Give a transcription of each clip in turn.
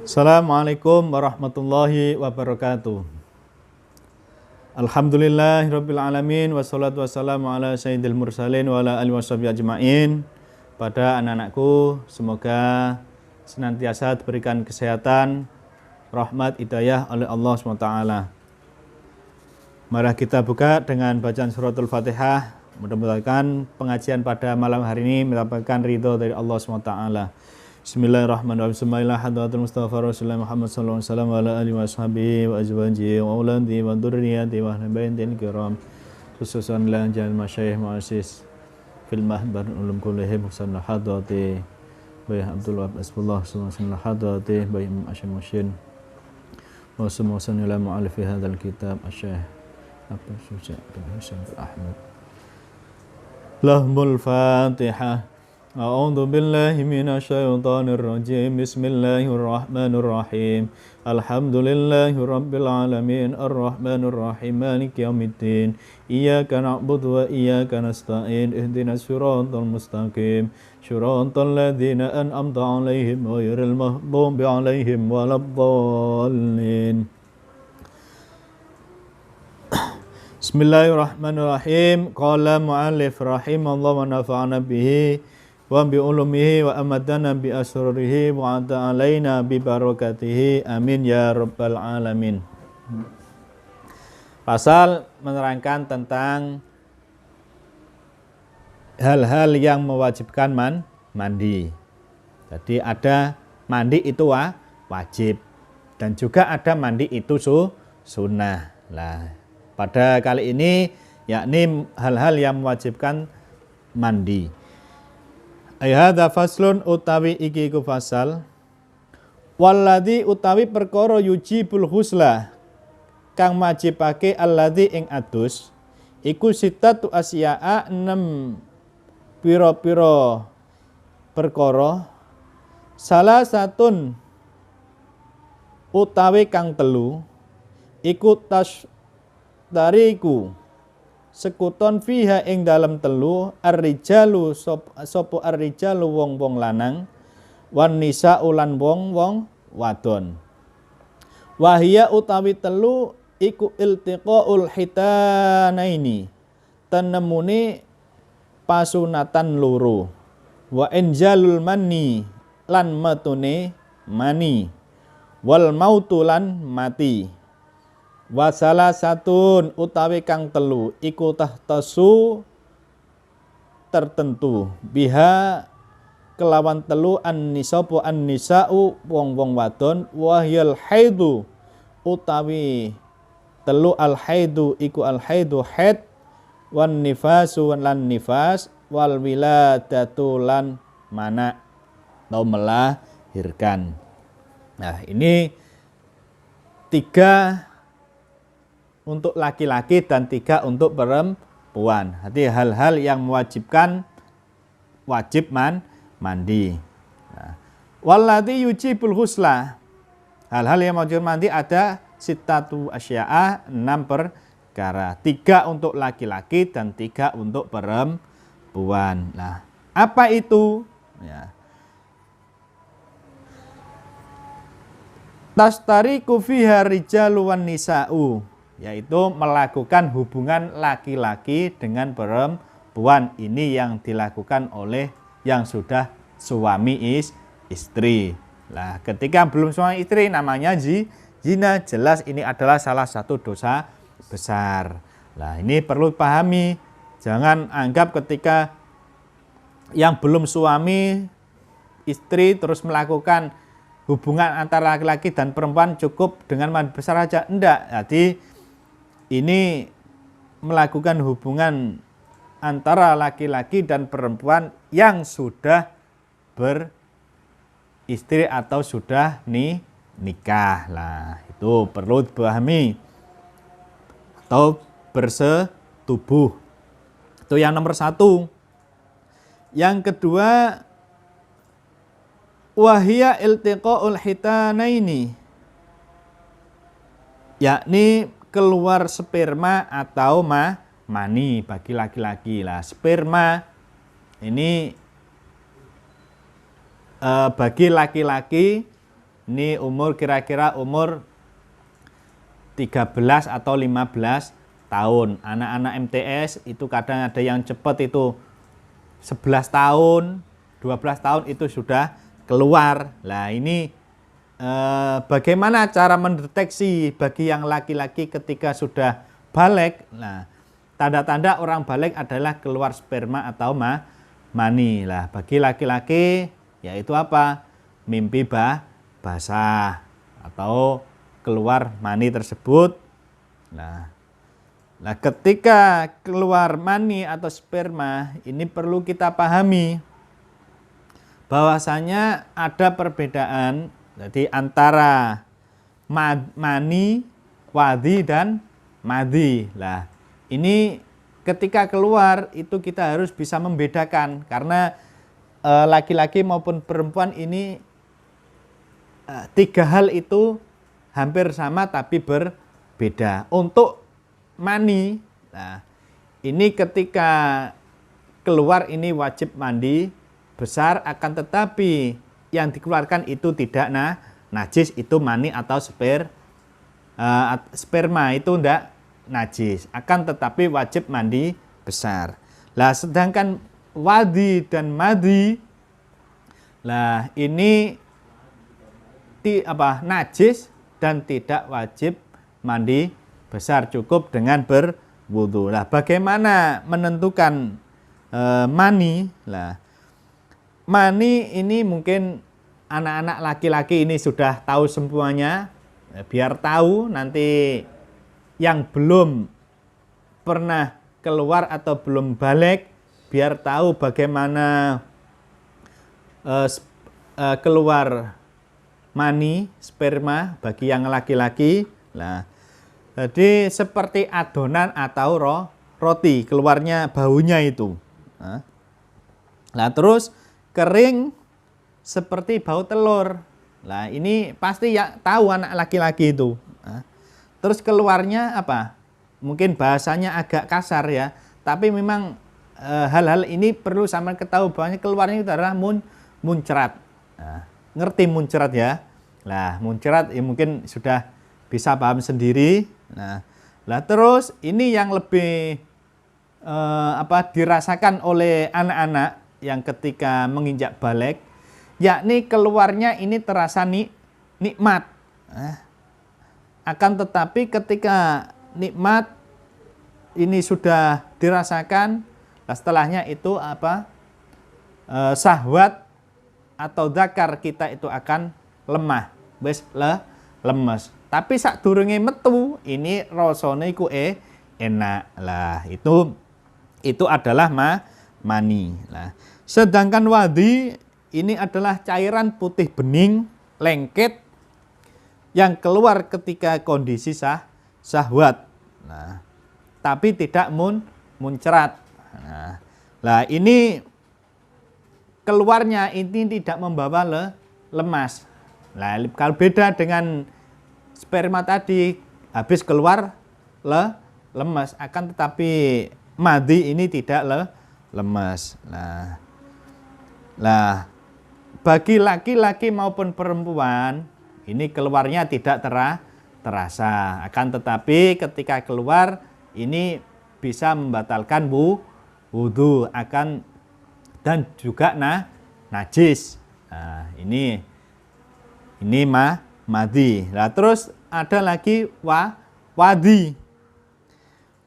Assalamualaikum warahmatullahi wabarakatuh. Alhamdulillahirabbil alamin wassalatu wassalamu ala sayyidil mursalin wa ala alihi washabihi ajmain. Pada anak-anakku, semoga senantiasa diberikan kesehatan, rahmat, hidayah oleh Allah SWT. Mari kita buka dengan bacaan suratul Fatihah. Mudah-mudahan pengajian pada malam hari ini mendapatkan ridho dari Allah SWT. Bismillahirrahmanirrahim. Bismillah hadratul Mustafa Rasulullah Muhammad sallallahu alaihi wasallam wa ala alihi washabihi wa azwajihi wa auladihi wa dzurriyyatihi wa ahli baitil kiram. Khususan la jal masyayikh muassis fil mahbar ulum kullihim sallallahu hadrati Bayi Abdul Wahab Asbullah sallallahu hadrati Bayi Asyam Musyin wa sallallahu ila mu'alif hadzal kitab asy-syekh Abu Suja bin Hasan Ahmad. Lahmul Fatihah. A'udzu billahi minasyaitonir rajim. Bismillahirrahmanirrahim. Alhamdulillahi rabbil alamin arrahmanir rahim maliki yaumiddin. Iyyaka na'budu wa iyyaka nasta'in. Ihdinas siratal mustaqim. Siratal ladzina an'amta 'alaihim ghairil maghdubi 'alaihim waladdallin. Bismillahirrahmanirrahim. Qala mu'allif rahimallahu wa nafa'ana bihi wa bi ulumihi wa amadana bi asrarihi wa ata alaina bi barakatihi amin ya rabbal alamin. Pasal menerangkan tentang hal-hal yang mewajibkan mandi. Jadi ada mandi itu wajib dan juga ada mandi itu sunnah. Nah, pada kali ini yakni hal-hal yang mewajibkan mandi. Ayhadza faslun utawi iki ku fasal walladzi utawi perkara yujibul husla kang majibake alladzi ing adus iku sitatu asya'a 6 pira-pira perkara salah satun utawi kang telu iku tasdariku sekuton fiha ing dalam telu ar-rijalu sapa ar-rijalu wong-wong lanang wan nisa ulan wong-wong wadon wahia utawi telu iku iltiqaul hitanaini tenemune pasunatan loro wa injalul manni lan matune mani wal mautulan mati wasala satun utawi kang telu iku tahtasu tertentu biha kelawan telu an-nisabu an-nisa'u wong-wong wadon wahyal haidu utawi telu al-haidu iku al-haidu haid wan nifasu lan nifas wal wiladatu lan mana atau melahirkan. Nah, ini 3 untuk laki-laki dan 3 untuk perempuan. Jadi hal-hal yang mewajibkan wajib mandi. Nah, walladzi yujibul husla. Hal-hal yang wajib mandi ada sitatu asya'a 6 perkara. 3 untuk laki-laki dan 3 untuk perempuan. Nah, apa itu? Ya. Tastariku fiha rijalu wan nisa'u, yaitu melakukan hubungan laki-laki dengan perempuan. Ini yang dilakukan oleh yang sudah suami istri. Nah, ketika belum suami istri namanya zina, jelas ini adalah salah satu dosa besar. Nah, ini perlu pahami. Jangan anggap ketika yang belum suami istri terus melakukan hubungan antara laki-laki dan perempuan cukup dengan mandi besar saja. Enggak. Jadi ini melakukan hubungan antara laki-laki dan perempuan yang sudah beristri atau sudah nikah. Lah, itu perlu dipahami. Atau bersetubuh. Itu yang nomor 1. Yang kedua, wahia iltiqaul hitanaini, yakni keluar sperma atau mani bagi laki-laki. Lah, sperma ini bagi laki-laki Ini umur kira-kira umur 13 atau 15 tahun. Anak-anak MTS itu kadang ada yang cepat itu 11 tahun, 12 tahun itu sudah keluar. Nah, ini bagaimana cara mendeteksi bagi yang laki-laki ketika sudah balik? Nah, tanda-tanda orang balik adalah keluar sperma atau mani. Lah, bagi laki-laki yaitu apa? Mimpi basah atau keluar mani tersebut. Nah, ketika keluar mani atau sperma ini perlu kita pahami bahwasanya ada perbedaan jadi antara mani, wadhi dan madhi. Lah, ini ketika keluar itu kita harus bisa membedakan karena laki-laki maupun perempuan ini tiga hal itu hampir sama tapi berbeda. Untuk mani, nah, ini ketika keluar ini wajib mandi besar, akan tetapi yang dikeluarkan itu tidak najis, itu mani atau sperma itu tidak najis, akan tetapi wajib mandi besar. Lah, sedangkan wadhi dan madhi, lah ini najis dan tidak wajib mandi besar, cukup dengan berwudu. Lah, bagaimana menentukan mani? Lah, mani ini mungkin anak-anak laki-laki ini sudah tahu semuanya. Biar tahu nanti yang belum pernah keluar atau belum balik, biar tahu bagaimana keluar mani, sperma bagi yang laki-laki. Nah, jadi seperti adonan atau roti, keluarnya baunya itu. Nah, terus kering seperti bau telur. Nah, ini pasti ya tahu anak laki-laki itu. Nah, terus keluarnya apa? Mungkin bahasanya agak kasar ya, tapi memang hal-hal ini perlu sama ketahui bahwa keluarnya itu adalah muncrat. Nah, ngerti muncrat ya? Nah, muncrat ya mungkin sudah bisa paham sendiri. Nah, terus ini yang lebih dirasakan oleh anak-anak yang ketika menginjak balik, yakni keluarnya ini terasa nikmat. Akan tetapi ketika nikmat ini sudah dirasakan, setelahnya itu syahwat atau dzakar kita itu akan lemah, lemes. Tapi sak durunge metu ini rasane iku enak. Lah, itu adalah mani. Lah, sedangkan wadhi ini adalah cairan putih bening lengket yang keluar ketika kondisi syahwat. Nah, tapi tidak muncrat. Nah, ini keluarnya ini tidak membawa lemas. Nah, kalau beda dengan sperma tadi, habis keluar lemas, akan tetapi madhi ini tidak lemas. Nah, bagi laki-laki maupun perempuan ini keluarnya tidak terasa, akan tetapi ketika keluar ini bisa membatalkan wudu dan juga najis. Nah, ini madhi. Nah, terus ada lagi wadhi.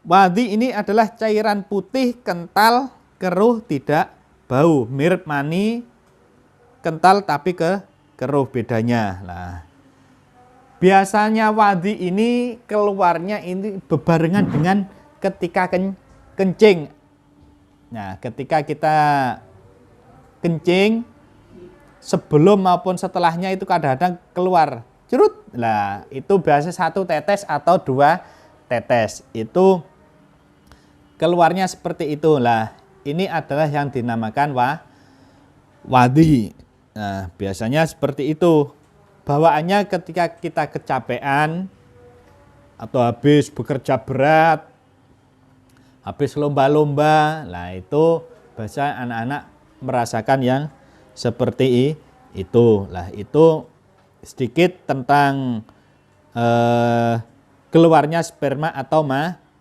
Wadhi ini adalah cairan putih kental, keruh, tidak bau, mirip mani, kental tapi keruh bedanya. Nah, biasanya wadhi ini keluarnya ini bebarengan dengan ketika kencing. Nah, ketika kita kencing, sebelum maupun setelahnya itu kadang-kadang keluar cerut. Nah, itu biasa 1 tetes atau 2 tetes. Itu keluarnya seperti itu. Lah, ini adalah yang dinamakan wadhi. Nah, biasanya seperti itu. Bawaannya ketika kita kecapean atau habis bekerja berat, habis lomba-lomba, nah itu biasa anak-anak merasakan yang seperti itu. Lah, itu sedikit tentang keluarnya sperma atau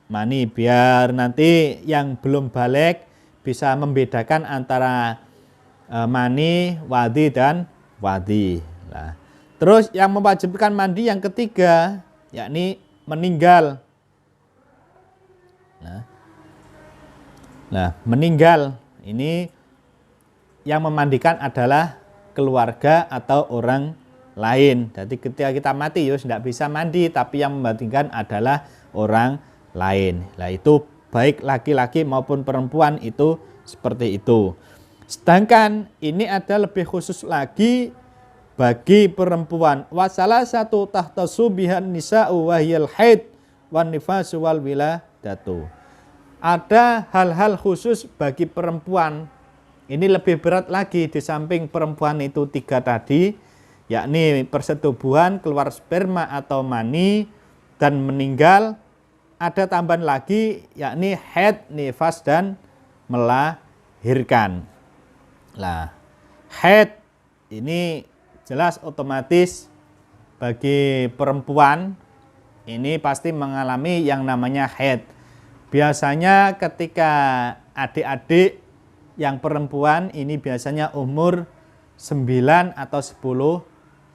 mani, biar nanti yang belum balik bisa membedakan antara mani, wadhi dan wadhi. Nah, terus yang mewajibkan mandi yang ketiga yakni meninggal. Nah, meninggal ini yang memandikan adalah keluarga atau orang lain. Jadi ketika kita mati ya tidak bisa mandi, tapi yang memandikan adalah orang lain. Nah, itu baik laki-laki maupun perempuan itu seperti itu. Sedangkan ini ada lebih khusus lagi bagi perempuan. Wasalah satu tahta subihan nisa'u wahyal haid wan nifasu wal wiladatu. Ada hal-hal khusus bagi perempuan. Ini lebih berat lagi di samping perempuan itu 3 tadi, yakni persetubuhan, keluar sperma atau mani, dan meninggal. Ada tambahan lagi yakni haid, nifas, dan melahirkan. Nah, haid ini jelas otomatis bagi perempuan ini pasti mengalami yang namanya haid. Biasanya ketika adik-adik yang perempuan ini biasanya umur 9 atau 10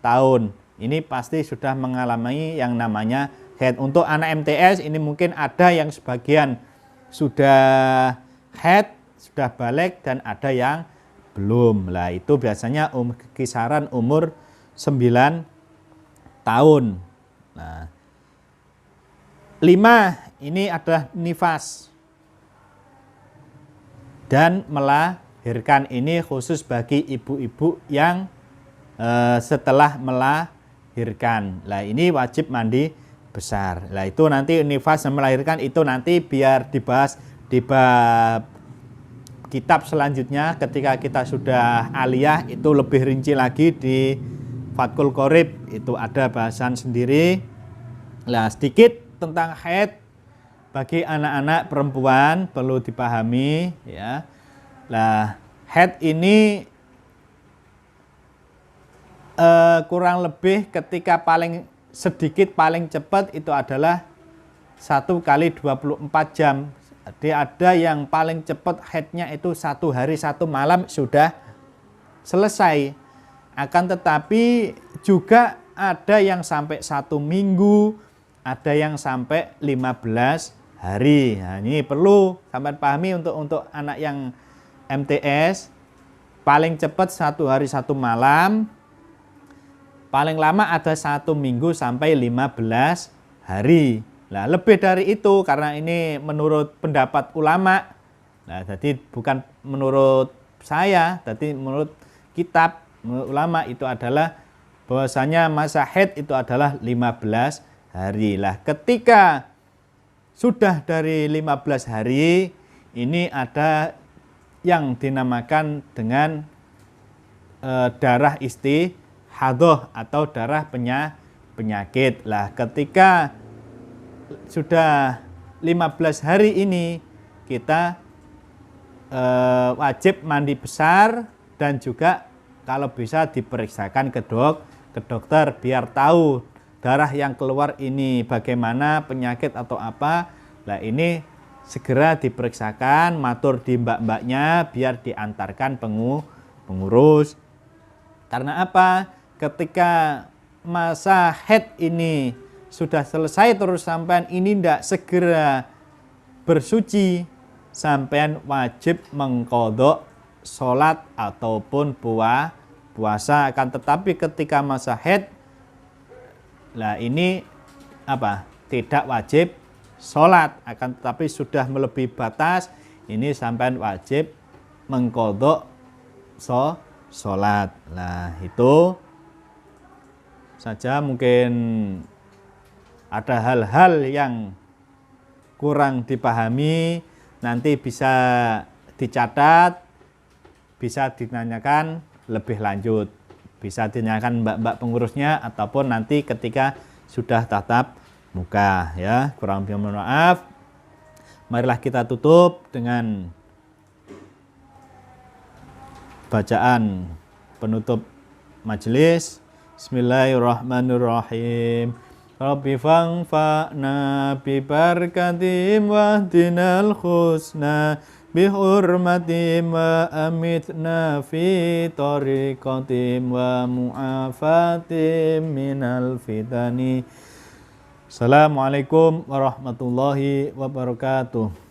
tahun. Ini pasti sudah mengalami yang namanya haid. Untuk anak MTS ini mungkin ada yang sebagian sudah haid, sudah balik, dan ada yang belum. Lah itu biasanya kisaran umur 9 tahun. Nah, 5 ini adalah nifas. Dan melahirkan ini khusus bagi ibu-ibu yang setelah melahirkan. Nah, ini wajib mandi besar. Nah, itu nanti nifas dan melahirkan itu nanti biar dibahas di bab kitab selanjutnya ketika kita sudah aliyah, itu lebih rinci lagi di Fathul Qorib, itu ada bahasan sendiri. Nah, sedikit tentang haid bagi anak-anak perempuan perlu dipahami ya. Nah, haid ini kurang lebih ketika paling sedikit paling cepat itu adalah 1 kali 24 jam. Jadi ada yang paling cepat haidnya itu 1 hari 1 malam sudah selesai. Akan tetapi juga ada yang sampai 1 minggu, ada yang sampai 15 hari. Nah, ini perlu sampai pahami untuk anak yang MTS, paling cepat 1 hari 1 malam, paling lama ada 1 minggu sampai 15 hari. Nah, lebih dari itu karena ini menurut pendapat ulama. Nah, jadi bukan menurut saya, jadi menurut kitab, menurut ulama itu adalah bahwasanya masa haid itu adalah 15 hari. Lah, ketika sudah dari 15 hari ini ada yang dinamakan dengan darah istihadah atau darah penyakit. Lah, ketika sudah 15 hari ini kita wajib mandi besar dan juga kalau bisa diperiksakan ke dokter biar tahu darah yang keluar ini bagaimana, penyakit atau apa. Nah, ini segera diperiksakan, matur di mbak-mbaknya biar diantarkan pengurus. Karena apa? Ketika masa haid ini sudah selesai terus sampean ini tidak segera bersuci, sampean wajib mengqadha sholat ataupun puasa. Akan tetapi ketika masa haid, lah ini apa? Tidak wajib sholat, akan tetapi sudah melebihi batas, ini sampean wajib mengqadha sholat. Nah, itu saja. Mungkin ada hal-hal yang kurang dipahami, nanti bisa dicatat, bisa ditanyakan lebih lanjut, bisa ditanyakan mbak-mbak pengurusnya ataupun nanti ketika sudah tatap muka ya. Kurang lebih mohon maaf. Marilah kita tutup dengan bacaan penutup majelis. Bismillahirrahmanirrahim. Rabbi fangfa'na bibarkatim wahdinal husna bihurmatim wa amitna fi tariqatim wa mu'afatim minal fitani. Assalamualaikum warahmatullahi wabarakatuh.